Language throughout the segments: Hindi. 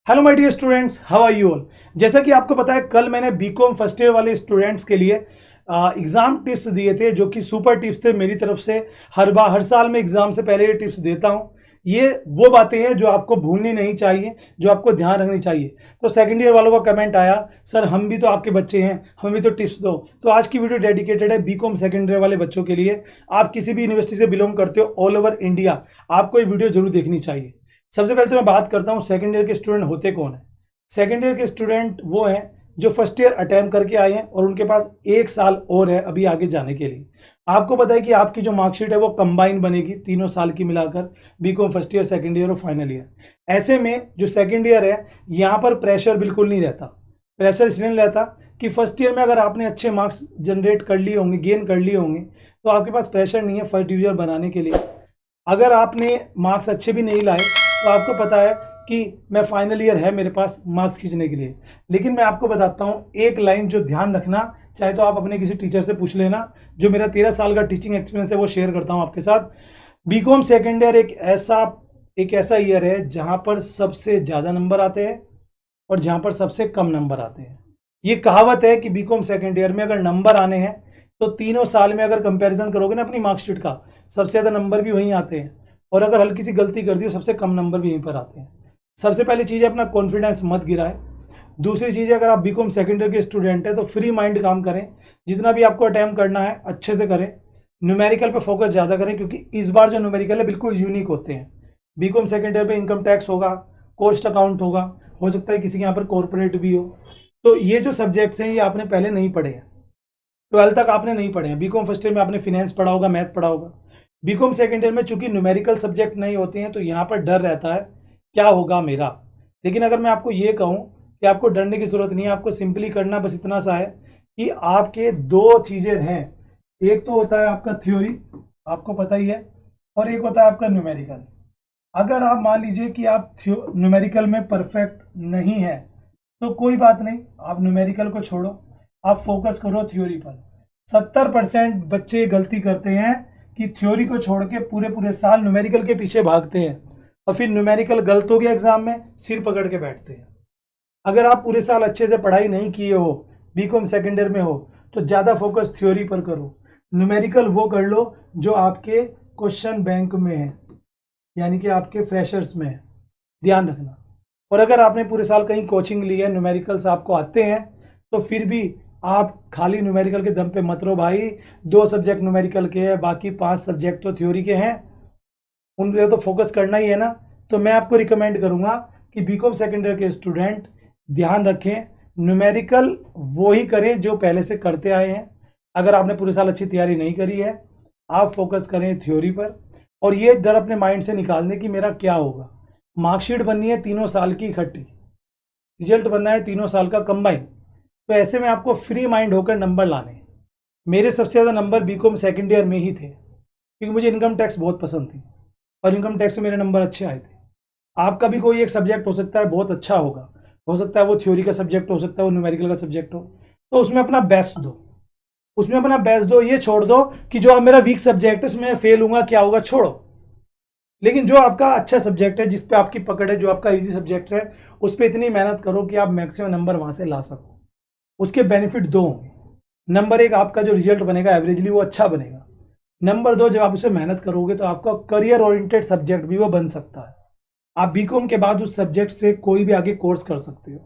Hello my dear students, how are you all. जैसा कि आपको पता है, कल मैंने बीकॉम फर्स्ट ईयर वाले स्टूडेंट्स के लिए एग्जाम टिप्स दिए थे, जो कि सुपर टिप्स थे मेरी तरफ से। हर साल मैं एग्जाम से पहले ये टिप्स देता हूं। ये वो बातें हैं जो आपको भूलनी नहीं चाहिए, जो आपको ध्यान रखनी चाहिए। तो सेकंड ईयर वालों का कमेंट आया, सर हम भी तो आपके बच्चे हैं, हमें भी तो टिप्स दो। तो आज की वीडियो डेडिकेटेड है बीकॉम सेकंड ईयर वाले बच्चों के लिए। आप किसी भी यूनिवर्सिटी से बिलोंग करते हो, ऑल ओवर इंडिया, आपको ये वीडियो जरूर देखनी चाहिए। सबसे पहले तो मैं बात करता हूँ सेकंड ईयर के स्टूडेंट होते कौन है। सेकेंड ईयर के स्टूडेंट वो हैं जो फर्स्ट ईयर अटैम्प्ट करके आए हैं और उनके पास 1 साल और है अभी आगे जाने के लिए। आपको पता है कि आपकी जो मार्कशीट है वो कंबाइन बनेगी तीनों साल की मिलाकर, BCom first year, second year और फाइनल ईयर। ऐसे में जो सेकेंड ईयर है, यहाँ पर प्रेशर बिल्कुल नहीं रहता। प्रेशर इसलिए नहीं रहता कि फर्स्ट ईयर में अगर आपने अच्छे मार्क्स जनरेट कर लिए होंगे, गेन कर लिए होंगे, तो आपके पास प्रेशर नहीं है फर्स्ट डिवीजन बनाने के लिए। अगर आपने मार्क्स अच्छे भी नहीं लाए तो आपको पता है कि मैं फाइनल ईयर है मेरे पास मार्क्स खींचने के लिए। लेकिन मैं आपको बताता हूँ एक लाइन जो ध्यान रखना, चाहे तो आप अपने किसी टीचर से पूछ लेना। जो मेरा 13 साल का टीचिंग एक्सपीरियंस है वो शेयर करता हूँ आपके साथ। बीकॉम सेकेंड ईयर एक ऐसा ईयर है जहाँ पर सबसे ज़्यादा नंबर आते हैं और जहाँ पर सबसे कम नंबर आते हैं। ये कहावत है कि बीकॉम सेकेंड ईयर में अगर नंबर आने हैं तो तीनों साल में अगर कंपैरिजन करोगे ना अपनी मार्कशीट का, सबसे ज़्यादा नंबर भी वहीं आते हैं, और अगर हल्की सी गलती कर दी तो सबसे कम नंबर भी यहीं पर आते हैं। सबसे पहली चीज़ है अपना कॉन्फिडेंस मत गिराए। दूसरी चीज़ है, अगर आप बीकॉम सेकेंड ईयर के स्टूडेंट हैं तो फ्री माइंड काम करें। जितना भी आपको अटैम्प्ट करना है अच्छे से करें। न्यूमेरिकल पे फोकस ज़्यादा करें, क्योंकि इस बार जो न्यूमेरिकल है बिल्कुल यूनिक होते हैं। बीकॉम सेकेंड ईयर पे इनकम टैक्स होगा, कॉस्ट अकाउंट होगा, हो सकता है किसी के यहाँ पर कॉर्पोरेट भी हो। तो ये जो सब्जेक्ट्स हैं ये आपने पहले नहीं पढ़े हैं, 12th तक आपने नहीं पढ़े हैं। बीकॉम फर्स्ट ईयर में आपने फिनेंस पढ़ा होगा, मैथ पढ़ा होगा। बीकॉम सेकेंड ईयर में चूंकि न्यूमेरिकल सब्जेक्ट नहीं होते हैं तो यहाँ पर डर रहता है क्या होगा मेरा। लेकिन अगर मैं आपको ये कहूँ कि आपको डरने की जरूरत नहीं है, आपको सिंपली करना बस इतना सा है कि आपके दो चीजें हैं। एक तो होता है आपका थ्योरी, आपको पता ही है, और एक होता है आपका न्यूमेरिकल। अगर आप मान लीजिए कि आप न्यूमेरिकल में परफेक्ट नहीं है तो कोई बात नहीं, आप न्यूमेरिकल को छोड़ो, आप फोकस करो थ्योरी पर। 70% बच्चे गलती करते हैं कि थ्योरी को छोड़ के पूरे पूरे साल न्यूमेरिकल के पीछे भागते हैं और फिर न्यूमेरिकल गलत हो गया एग्जाम में, सिर पकड़ के बैठते हैं। अगर आप पूरे साल अच्छे से पढ़ाई नहीं किए हो, बीकॉम सेकेंड ईयर में हो, तो ज़्यादा फोकस थ्योरी पर करो। न्यूमेरिकल वो कर लो जो आपके क्वेश्चन बैंक में है, यानी कि आपके फ्रेशर्स में है, ध्यान रखना। और अगर आपने पूरे साल कहीं कोचिंग ली है, न्यूमेरिकल्स आपको आते हैं, तो फिर भी आप खाली न्यूमेरिकल के दम पे मत रहो भाई। 2 सब्जेक्ट न्यूमेरिकल के हैं, बाकी 5 सब्जेक्ट तो थ्योरी के हैं, उन पे तो फोकस करना ही है ना। तो मैं आपको रिकमेंड करूंगा कि बीकॉम सेकेंड ईयर के स्टूडेंट ध्यान रखें, न्यूमेरिकल वो ही करें जो पहले से करते आए हैं। अगर आपने पूरे साल अच्छी तैयारी नहीं करी है, आप फोकस करें थ्योरी पर। और ये डर अपने माइंड से निकालने की मेरा क्या होगा। मार्कशीट बननी है तीनों साल की इकट्ठी, रिजल्ट बनना है तीनों साल का कंबाइन। तो ऐसे में आपको फ्री माइंड होकर नंबर लाने हैं। मेरे सबसे ज़्यादा नंबर बीकॉम सेकेंड ईयर में ही थे, क्योंकि मुझे इनकम टैक्स बहुत पसंद थी और इनकम टैक्स में मेरे नंबर अच्छे आए थे। आपका भी कोई एक सब्जेक्ट हो सकता है बहुत अच्छा होगा, हो सकता है वो थ्योरी का सब्जेक्ट हो सकता है वो न्यूमेरिकल का सब्जेक्ट हो, तो उसमें अपना बेस्ट दो, उसमें अपना बेस्ट दो। ये छोड़ दो कि जो अब मेरा वीक सब्जेक्ट है उसमें फेल होगा क्या होगा, छोड़ो। लेकिन जो आपका अच्छा सब्जेक्ट है, जिस पे आपकी पकड़ है, जो आपका इजी सब्जेक्ट है, उस पर इतनी मेहनत करो कि आप मैक्सिमम नंबर वहां से ला सको। उसके बेनिफिट दो होंगे। नंबर एक, आपका जो रिजल्ट बनेगा एवरेजली वो अच्छा बनेगा। नंबर दो, जब आप उसे मेहनत करोगे तो आपका करियर ओरिएंटेड सब्जेक्ट भी वो बन सकता है। आप बीकॉम के बाद उस सब्जेक्ट से कोई भी आगे कोर्स कर सकते हो।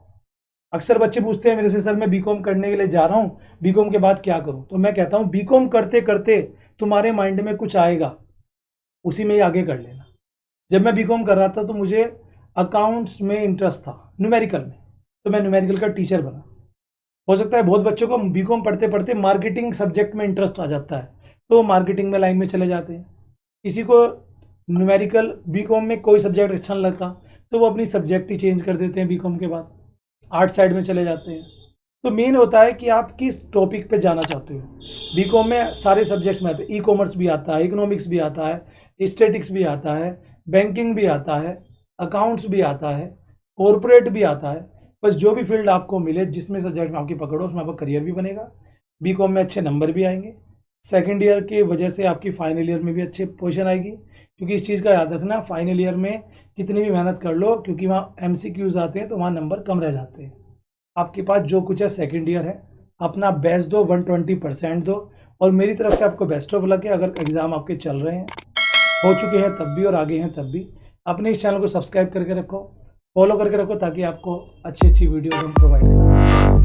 अक्सर बच्चे पूछते हैं मेरे से, सर मैं बीकॉम करने के लिए जा रहा हूँ, बीकॉम के बाद क्या करूँ। तो मैं कहता हूँ बीकॉम करते करते तुम्हारे माइंड में कुछ आएगा, उसी में ही आगे कर लेना। जब मैं बीकॉम कर रहा था तो मुझे अकाउंट्स में इंटरेस्ट था, न्यूमेरिकल में, तो मैं न्यूमेरिकल का टीचर बना। हो सकता है बहुत बच्चों को बीकॉम पढ़ते पढ़ते मार्केटिंग सब्जेक्ट में इंटरेस्ट आ जाता है, तो वो मार्केटिंग में लाइन में चले जाते हैं। किसी को न्यूमेरिकल बीकॉम में कोई सब्जेक्ट अच्छा नहीं लगता तो वो अपनी सब्जेक्ट ही चेंज कर देते हैं, बीकॉम के बाद आर्ट साइड में चले जाते हैं। तो मेन होता है कि आप किस टॉपिक पे जाना चाहते हो। बीकॉम में सारे सब्जेक्ट्स में आते हैं, ई कॉमर्स भी आता है, इकोनॉमिक्स भी आता है, स्टेटिक्स भी आता है, बैंकिंग भी आता है, अकाउंट्स भी आता है, कॉरपोरेट भी आता है। बस जो भी फील्ड आपको मिले, जिसमें सब्जेक्ट में आपकी पकड़ो, उसमें आपका करियर भी बनेगा, बीकॉम में अच्छे नंबर भी आएंगे, सेकेंड ईयर की वजह से आपकी फाइनल ईयर में भी अच्छी पोजीशन आएगी। क्योंकि इस चीज़ का याद रखना, फाइनल ईयर में कितनी भी मेहनत कर लो, क्योंकि वहाँ MCQs आते हैं तो वहाँ नंबर कम रह जाते हैं। आपके पास जो कुछ है सेकेंड ईयर है, अपना बेस्ट दो, 120% दो, और मेरी तरफ से आपको बेस्ट ऑफ लक है। अगर एग्ज़ाम आपके चल रहे हैं, हो चुके हैं तब भी और आगे हैं तब भी, अपने इस चैनल को सब्सक्राइब करके रखो, फॉलो करके रखो, ताकि आपको अच्छी अच्छी वीडियोज़ हम प्रोवाइड कर सकें।